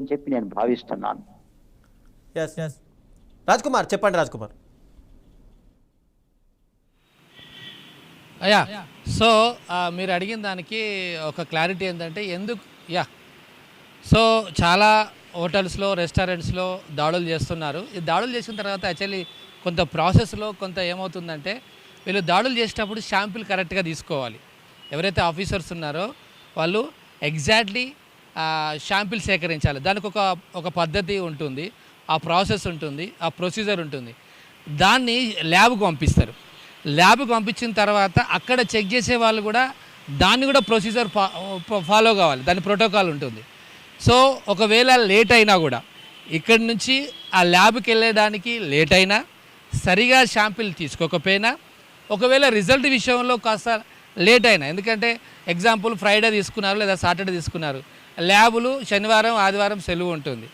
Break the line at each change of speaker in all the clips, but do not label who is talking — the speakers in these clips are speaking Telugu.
అని చెప్పి నేను భావిస్తున్నాను.
ఎస్ ఎస్ రాజ్ కుమార్ చెప్పండి. రాజ్ కుమార్
యా సో మీరు అడిగిన దానికి ఒక క్లారిటీ ఏంటంటే ఎందుకు సో చాలా హోటల్స్లో రెస్టారెంట్స్లో దాడులు చేస్తున్నారు. ఈ దాడులు చేసిన తర్వాత యాక్చువల్లీ కొంత ప్రాసెస్లో కొంత ఏమవుతుందంటే వీళ్ళు దాడులు చేసేటప్పుడు షాంపిల్ కరెక్ట్గా తీసుకోవాలి. ఎవరైతే ఆఫీసర్స్ ఉన్నారో వాళ్ళు ఎగ్జాక్ట్లీ షాంపిల్ సేకరించాలి. దానికి ఒక పద్ధతి ఉంటుంది, ఆ ప్రాసెస్ ఉంటుంది, ఆ ప్రొసీజర్ ఉంటుంది. దాన్ని ల్యాబ్కి పంపిస్తారు. ల్యాబ్కి పంపించిన తర్వాత అక్కడ చెక్ చేసే వాళ్ళు కూడా దాన్ని కూడా ప్రొసీజర్ ఫాలో కావాలి, దాని ప్రోటోకాల్ ఉంటుంది. సో ఒకవేళ లేట్ అయినా కూడా ఇక్కడి నుంచి ఆ ల్యాబ్కి వెళ్ళడానికి లేట్ అయినా, సరిగా శాంపిల్ తీసుకోకపోయినా, ఒకవేళ రిజల్ట్ విషయంలో కాస్త లేట్ అయినా, ఎందుకంటే ఎగ్జాంపుల్ ఫ్రైడే తీసుకున్నారు లేదా సాటర్డే తీసుకున్నారు, ల్యాబులు శనివారం ఆదివారం సెలవు ఉంటుంది.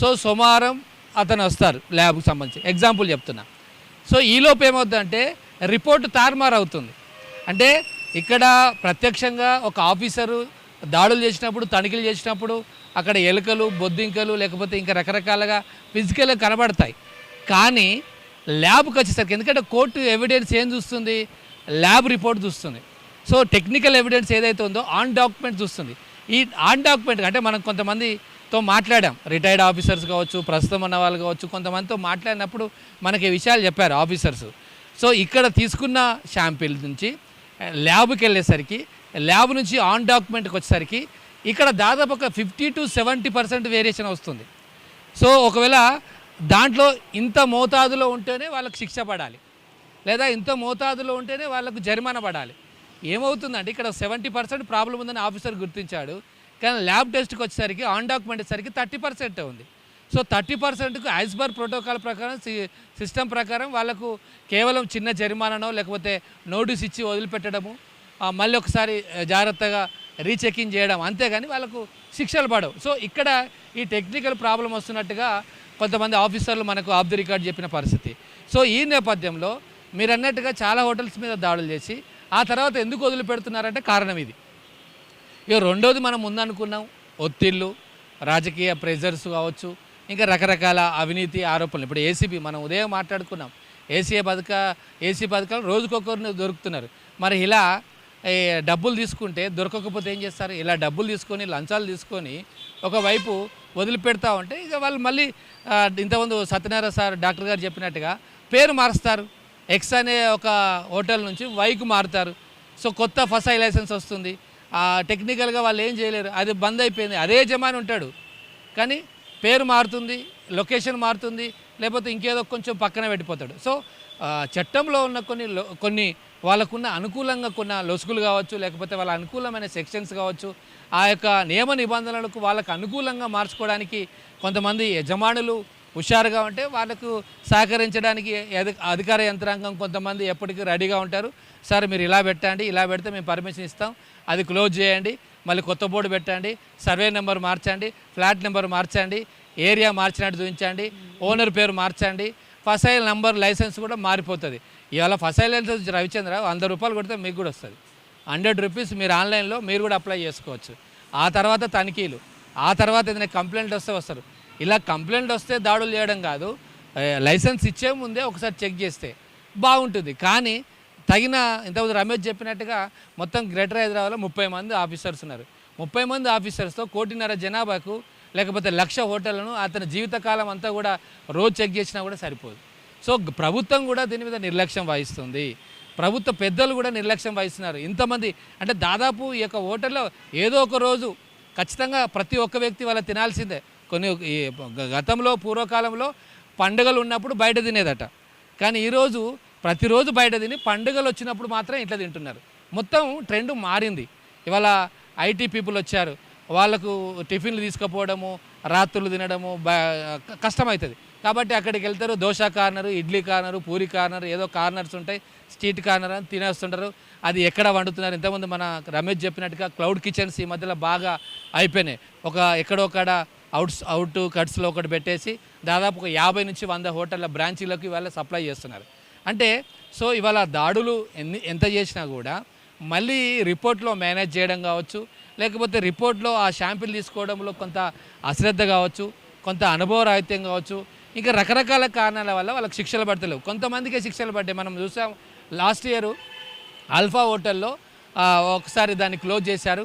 సో సోమవారం అతను వస్తారు ల్యాబ్కి సంబంధించి, ఎగ్జాంపుల్ చెప్తున్నా. సో ఈలోపు ఏమవుతుందంటే రిపోర్ట్ తారుమారు అవుతుంది. అంటే ఇక్కడ ప్రత్యక్షంగా ఒక ఆఫీసరు దాడులు చేసినప్పుడు, తనిఖీలు చేసినప్పుడు అక్కడ ఎలుకలు, బొద్దింకలు, లేకపోతే ఇంకా రకరకాలుగా ఫిజికల్గా కనబడతాయి. కానీ ల్యాబ్కి వచ్చేసరికి, ఎందుకంటే కోర్టు ఎవిడెన్స్ ఏం చూస్తుంది, ల్యాబ్ రిపోర్ట్ చూస్తుంది. సో టెక్నికల్ ఎవిడెన్స్ ఏదైతే ఉందో ఆన్ డాక్యుమెంట్ చూస్తుంది. ఈ ఆన్ డాక్యుమెంట్ అంటే మనం కొంతమందితో మాట్లాడాం, రిటైర్డ్ ఆఫీసర్స్ కావచ్చు, ప్రస్తుతం ఉన్న వాళ్ళు కావచ్చు, కొంతమందితో మాట్లాడినప్పుడు మనకి ఈ విషయాలు చెప్పారు ఆఫీసర్స్. సో ఇక్కడ తీసుకున్న శాంపిల్ నుంచి ల్యాబ్కి వెళ్ళేసరికి, ల్యాబ్ నుంచి ఆన్ డాక్యుమెంట్కి వచ్చేసరికి ఇక్కడ దాదాపు ఒక 50 to 70% వేరియేషన్ వస్తుంది. సో ఒకవేళ దాంట్లో ఇంత మోతాదులో ఉంటేనే వాళ్ళకు శిక్ష పడాలి, లేదా ఇంత మోతాదులో ఉంటేనే వాళ్ళకు జరిమానా పడాలి. ఏమవుతుందంటే ఇక్కడ 70% ప్రాబ్లం ఉందని ఆఫీసర్ గుర్తించాడు, కానీ ల్యాబ్ టెస్ట్కి వచ్చేసరికి ఆన్ డాక్యుమెంట్ వచ్చేసరికి 30% ఉంది. సో 30%కు యాజ్ పర్ ప్రోటోకాల్ ప్రకారం, సిస్టమ్ ప్రకారం వాళ్ళకు కేవలం చిన్న జరిమానానో లేకపోతే నోటీస్ ఇచ్చి వదిలిపెట్టడము, మళ్ళీ ఒకసారి జాగ్రత్తగా రీచెకింగ్ చేయడం, అంతేగాని వాళ్ళకు శిక్షలు పడవు. సో ఇక్కడ ఈ టెక్నికల్ ప్రాబ్లం వస్తున్నట్టుగా కొంతమంది ఆఫీసర్లు మనకు ఆఫ్ ది రికార్డ్ చెప్పిన పరిస్థితి. సో ఈ నేపథ్యంలో మీరు అన్నట్టుగా చాలా హోటల్స్ మీద దాడులు చేసి ఆ తర్వాత ఎందుకు వదిలిపెడుతున్నారంటే కారణం ఇది. ఇక రెండోది మనం ముందనుకున్నాం, ఒత్తిళ్ళు, రాజకీయ ప్రెజర్స్ కావచ్చు, ఇంకా రకరకాల అవినీతి ఆరోపణలు. ఇప్పుడు ఏసీబీ మనం ఉదయం మాట్లాడుకున్నాం, ఏసీ పథకాలు రోజుకొకరిని దొరుకుతున్నారు. మరి ఇలా డబ్బులు తీసుకుంటే దొరకకపోతే ఏం చేస్తారు? ఇలా డబ్బులు తీసుకొని, లంచాలు తీసుకొని ఒకవైపు వదిలిపెడతా ఉంటే ఇక వాళ్ళు మళ్ళీ ఇంతకుముందు సత్యనారాయణ సార్ డాక్టర్ గారు చెప్పినట్టుగా పేరు మారుస్తారు. ఎక్స్ అనే ఒక హోటల్ నుంచి వైకు మారుతారు. సో కొత్త ఫసాయి లైసెన్స్ వస్తుంది. టెక్నికల్గా వాళ్ళు ఏం చేయలేరు, అది బంద్ అయిపోయింది. అదే జమాని ఉంటాడు, కానీ పేరు మారుతుంది, లొకేషన్ మారుతుంది, లేకపోతే ఇంకేదో కొంచెం పక్కన పెట్టిపోతాడు. సో చట్టంలో ఉన్న కొన్ని వాళ్ళకున్న అనుకూలంగా కొన్ని లొసుగులు కావచ్చు, లేకపోతే వాళ్ళ అనుకూలమైన సెక్షన్స్ కావచ్చు, ఆ యొక్క నియమ నిబంధనలకు వాళ్ళకు అనుకూలంగా మార్చుకోవడానికి కొంతమంది యజమానులు హుషారుగా ఉంటే వాళ్ళకు సహకరించడానికి అధికార యంత్రాంగం కొంతమంది ఎప్పటికీ రెడీగా ఉంటారు. సార్ మీరు ఇలా పెట్టండి, ఇలా పెడితే మేము పర్మిషన్ ఇస్తాం, అది క్లోజ్ చేయండి, మళ్ళీ కొత్త బోర్డు పెట్టండి, సర్వే నెంబర్ మార్చండి, ఫ్లాట్ నెంబర్ మార్చండి, ఏరియా మార్చినట్టు చూపించండి, ఓనర్ పేరు మార్చండి, ఫసైల్ నంబర్ లైసెన్స్ కూడా మారిపోతుంది. ఇవాళ ఫసైల్ లైసెన్స్ రవిచంద్ర 100 రూపాయలు కొడితే మీకు కూడా వస్తుంది. 100 రూపీస్ మీరు ఆన్లైన్లో మీరు కూడా అప్లై చేసుకోవచ్చు. ఆ తర్వాత తనిఖీలు, ఆ తర్వాత ఏదైనా కంప్లైంట్ వస్తే వస్తారు. ఇలా కంప్లైంట్ వస్తే దాడులు చేయడం కాదు, లైసెన్స్ ఇచ్చే ముందే ఒకసారి చెక్ చేస్తే బాగుంటుంది. కానీ తగిన ఇంతకుముందు రమేష్ చెప్పినట్టుగా మొత్తం గ్రేటర్ హైదరాబాద్లో 30 మంది ఆఫీసర్స్ ఉన్నారు. 30 మంది ఆఫీసర్స్తో 1.5 కోటి జనాభాకు, లేకపోతే 1,00,000 హోటళ్లను అతని జీవితకాలం అంతా కూడా రోజు చెక్ చేసినా కూడా సరిపోదు. సో ప్రభుత్వం కూడా దీని మీద నిర్లక్ష్యం వహిస్తుంది, ప్రభుత్వ పెద్దలు కూడా నిర్లక్ష్యం వహిస్తున్నారు. ఇంతమంది అంటే దాదాపు ఈ యొక్క హోటల్లో ఏదో ఒక రోజు ఖచ్చితంగా ప్రతి ఒక్క వ్యక్తి వాళ్ళ తినాల్సిందే. కొన్ని గతంలో పూర్వకాలంలో పండుగలు ఉన్నప్పుడు బయట తినేదట, కానీ ఈరోజు ప్రతిరోజు బయట తిని పండుగలు వచ్చినప్పుడు మాత్రం ఇట్లా తింటున్నారు. మొత్తం ట్రెండ్ మారింది. ఇవాళ ఐటీ పీపుల్ వచ్చారు, వాళ్ళకు టిఫిన్లు తీసుకుపోవడము, రాత్రులు తినడము కష్టమవుతుంది. కాబట్టి అక్కడికి వెళ్తారు, dosa corner, idli corner, puri corner, ఏదో కార్నర్స్ ఉంటాయి, స్ట్రీట్ కార్నర్ అని తినేస్తుంటారు. అది ఎక్కడ వండుతున్నారు? ఇంతకుముందు మన రమేష్ చెప్పినట్టుగా క్లౌడ్ కిచెన్స్ ఈ మధ్యలో బాగా అయిపోయినాయి. ఎక్కడొక్కడ అవుట్ కట్స్లో ఒకటి పెట్టేసి దాదాపు ఒక 50 నుంచి 100 హోటళ్ళ బ్రాంచీలకు ఇవాళ సప్లై చేస్తున్నారు. అంటే సో ఇవాళ దాడులు ఎంత చేసినా కూడా మళ్ళీ రిపోర్ట్లో మేనేజ్ చేయడం కావచ్చు, లేకపోతే రిపోర్ట్లో ఆ శాంపిల్ తీసుకోవడంలో కొంత అశ్రద్ధ కావచ్చు, కొంత అనుభవరాహిత్యం కావచ్చు, ఇంకా రకరకాల కారణాల వల్ల వాళ్ళకి శిక్షలు పడతలేవు. కొంతమందికే శిక్షలు పడ్డాయి. మనం చూసాం లాస్ట్ ఇయర్ ఆల్ఫా హోటల్లో ఒకసారి దాన్ని క్లోజ్ చేశారు.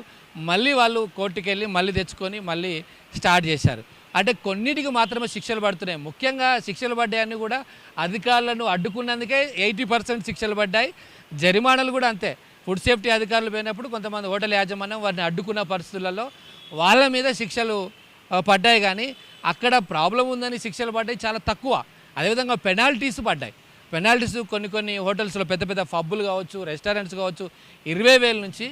మళ్ళీ వాళ్ళు కోర్టుకు వెళ్ళి మళ్ళీ తెచ్చుకొని మళ్ళీ స్టార్ట్ చేశారు. అంటే కొన్నిటికి మాత్రమే శిక్షలు పడుతున్నాయి. ముఖ్యంగా శిక్షలు పడ్డాయని కూడా అధికారులను అడ్డుకున్నందుకే 80% శిక్షలు పడ్డాయి. జరిమానాలు కూడా అంతే. ఫుడ్ సేఫ్టీ అధికారులు పోయినప్పుడు కొంతమంది హోటల్ యాజమాన్యం వారిని అడ్డుకున్న పరిస్థితులలో వాళ్ళ మీద శిక్షలు పడ్డాయి. కానీ అక్కడ ప్రాబ్లం ఉందని శిక్షలు పడ్డాయి చాలా తక్కువ. అదేవిధంగా పెనాల్టీస్ పడ్డాయి. పెనాల్టీస్ కొన్ని హోటల్స్లో పెద్ద పెద్ద పబ్బులు కావచ్చు, రెస్టారెంట్స్ కావచ్చు 20,000 నుంచి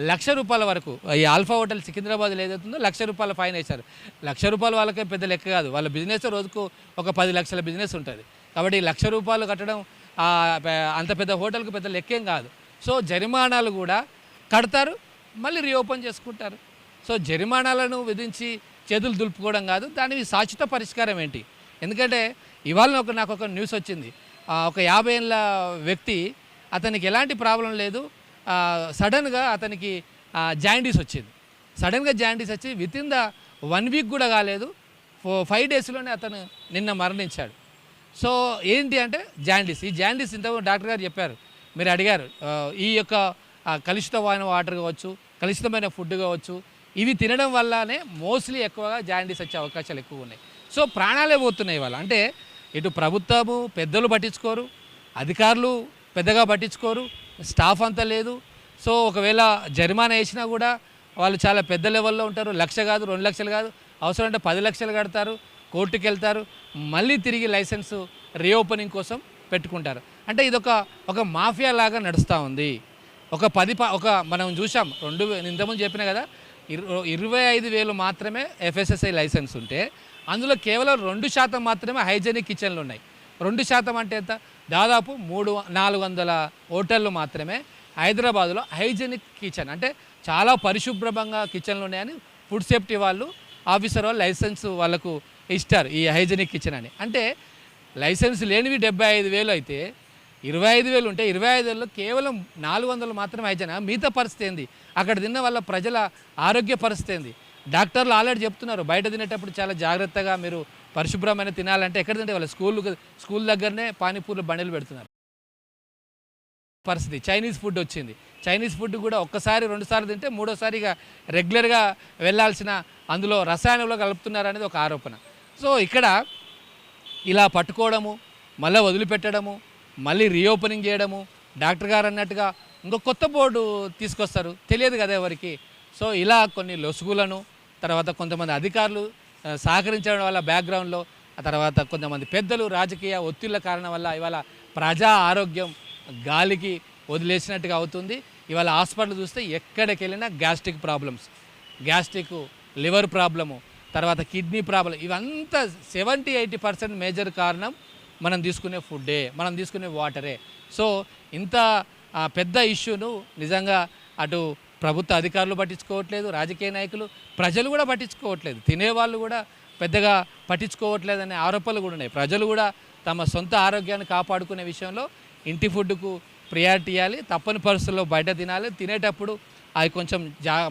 ₹1,00,000 వరకు. ఈ ఆల్ఫా హోటల్ సికింద్రాబాద్లో ఏదైతుందో ₹1,00,000 ఫైన్ వేశారు. ₹1,00,000 వాళ్ళకే పెద్ద లెక్క కాదు. వాళ్ళ బిజినెస్ రోజుకు ఒక 10 లక్షల బిజినెస్ ఉంటుంది. కాబట్టి ₹1,00,000 కట్టడం అంత పెద్ద హోటల్కి పెద్ద లెక్కేం కాదు. సో జరిమానాలు కూడా కడతారు, మళ్ళీ రీఓపెన్ చేసుకుంటారు. సో జరిమానాలను విధించి చేతులు దులుపుకోవడం కాదు, దానికి శాశ్వత పరిష్కారం ఏంటి? ఎందుకంటే ఇవాళ నాకు ఒక న్యూస్ వచ్చింది. ఒక 50 ఏళ్ళ వ్యక్తి, అతనికి ఎలాంటి ప్రాబ్లం లేదు, సడన్గా అతనికి జాయిండీస్ వచ్చింది. సడన్గా జాయిండీస్ వచ్చి వితిన్ ద 1 వీక్ కూడా కాలేదు, 5 డేస్లోనే అతను నిన్న మరణించాడు. సో ఏంటి అంటే జాయిండీస్. ఈ జాయిండీస్ ఇంతకు డాక్టర్ గారు చెప్పారు, మీరు అడిగారు, ఈ యొక్క కలుషితమైన వాటర్ కావచ్చు, కలుషితమైన ఫుడ్ కావచ్చు, ఇవి తినడం వల్లనే మోస్ట్లీ ఎక్కువగా జాయిండీస్ వచ్చే అవకాశాలు ఎక్కువ ఉన్నాయి. సో ప్రాణాలే పోతున్నాయి ఇవాళ. అంటే ఇటు ప్రభుత్వము పెద్దలు పట్టించుకోరు, అధికారులు పెద్దగా పట్టించుకోరు, స్టాఫ్ అంతా లేదు. సో ఒకవేళ జరిమానా వేసినా కూడా వాళ్ళు చాలా పెద్ద లెవెల్లో ఉంటారు. 1,00,000 కాదు, 2 లక్షలు కాదు, అవసరం అంటే 10 లక్షలు కడతారు, కోర్టుకు వెళ్తారు, మళ్ళీ తిరిగి లైసెన్స్ రీఓపెనింగ్ కోసం పెట్టుకుంటారు. అంటే ఇదొక మాఫియా లాగా నడుస్తూ ఉంది. మనం చూసాం ఇంతకుముందు చెప్పినా కదా, 25,000 మాత్రమే FSSAI లైసెన్స్ ఉంటే అందులో కేవలం 2% మాత్రమే హైజెనిక్ కిచెన్లు ఉన్నాయి. 2% అంటే ఎంత? దాదాపు 400 హోటళ్ళు మాత్రమే హైదరాబాద్లో హైజెనిక్ కిచెన్, అంటే చాలా పరిశుభ్రంగా కిచెన్లు ఉన్నాయని ఫుడ్ సేఫ్టీ వాళ్ళు ఆఫీసర్ వాళ్ళు లైసెన్స్ వాళ్ళకు ఇస్తారు, ఈ హైజెనిక్ కిచెన్ అని. అంటే లైసెన్స్ లేనివి 75,000 అయితే 25,000 ఉంటే 25,000లో కేవలం 400 మాత్రమే హైజెనిక్. మిగతా పరిస్థితి ఏంది? అక్కడ తిన్న వాళ్ళ ప్రజల ఆరోగ్య పరిస్థితి ఏంది? డాక్టర్లు ఆల్రెడీ చెప్తున్నారు, బయట తినేటప్పుడు చాలా జాగ్రత్తగా మీరు పరిశుభ్రమైన తినాలంటే ఎక్కడ తింటే వాళ్ళ స్కూల్ దగ్గరనే పానీపూర్లు బండిలు పెడుతున్నారు. పరిస్థితి చైనీస్ ఫుడ్ వచ్చింది. చైనీస్ ఫుడ్ కూడా ఒక్కసారి 2 సార్లు తింటే మూడోసారిగా రెగ్యులర్గా వెళ్ళాల్సిన అందులో రసాయనంలో కలుపుతున్నారు అనేది ఒక ఆరోపణ. సో ఇక్కడ ఇలా పట్టుకోవడము, మళ్ళీ వదిలిపెట్టడము, మళ్ళీ రీఓపెనింగ్ చేయడము, డాక్టర్ గారు అన్నట్టుగా ఇంకో కొత్త బోర్డు తీసుకొస్తారు, తెలియదు కదా ఎవరికి. సో ఇలా కొన్ని లొసుగులను, తర్వాత కొంతమంది అధికారులు సహకరించడం వల్ల బ్యాక్గ్రౌండ్లో, ఆ తర్వాత కొంతమంది పెద్దలు రాజకీయ ఒత్తిళ్ల కారణం వల్ల ఇవాళ ప్రజా ఆరోగ్యం గాలికి వదిలేసినట్టుగా అవుతుంది. ఇవాళ హాస్పిటల్ చూస్తే ఎక్కడికి వెళ్ళినా గ్యాస్ట్రిక్ ప్రాబ్లమ్స్, లివర్ ప్రాబ్లము, తర్వాత కిడ్నీ ప్రాబ్లం, ఇవంతా 70-80% మేజర్ కారణం మనం తీసుకునే ఫుడ్డే, మనం తీసుకునే వాటరే. సో ఇంత పెద్ద ఇష్యూను నిజంగా అటు ప్రభుత్వ అధికారులు పట్టించుకోవట్లేదు, రాజకీయ నాయకులు, ప్రజలు కూడా పట్టించుకోవట్లేదు, తినేవాళ్ళు కూడా పెద్దగా పట్టించుకోవట్లేదు అనే ఆరోపణలు కూడా ఉన్నాయి. ప్రజలు కూడా తమ సొంత ఆరోగ్యాన్ని కాపాడుకునే విషయంలో ఇంటి ఫుడ్కు ప్రియారిటీ ఇవ్వాలి, తప్పని పరిస్థితుల్లో బయట తినాలి. తినేటప్పుడు అవి కొంచెం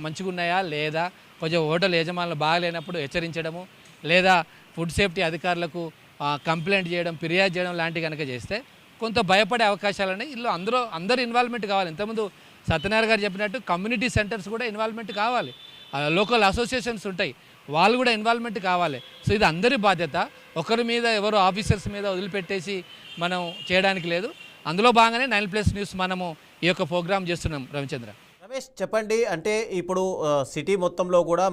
మంచిగా ఉన్నాయా లేదా, కొంచెం హోటల్ యజమానులు బాగాలేనప్పుడు హెచ్చరించడము, లేదా ఫుడ్ సేఫ్టీ అధికారులకు కంప్లైంట్ చేయడం, ఫిర్యాదు చేయడం లాంటివి కనుక చేస్తే కొంత భయపడే అవకాశాలని ఇల్లు అందరూ ఇన్వాల్వ్మెంట్ కావాలి. ఇంతకుముందు సత్యనారాయణ గారు చెప్పినట్టు కమ్యూనిటీ సెంటర్స్ కూడా ఇన్వాల్వ్మెంట్ కావాలి, లోకల్ అసోసియేషన్స్ ఉంటాయి, వాళ్ళు కూడా ఇన్వాల్వ్మెంట్ కావాలి. సో ఇది అందరి బాధ్యత, ఒకరి మీద ఎవరో ఆఫీసర్స్ మీద వదిలిపెట్టేసి మనం చేయడానికి లేదు. అందులో భాగంగానే 9+ న్యూస్ మనము ఈ యొక్క ప్రోగ్రామ్ చేస్తున్నాం. రవిచంద్ర,
రమేష్ చెప్పండి, అంటే ఇప్పుడు సిటీ మొత్తంలో కూడా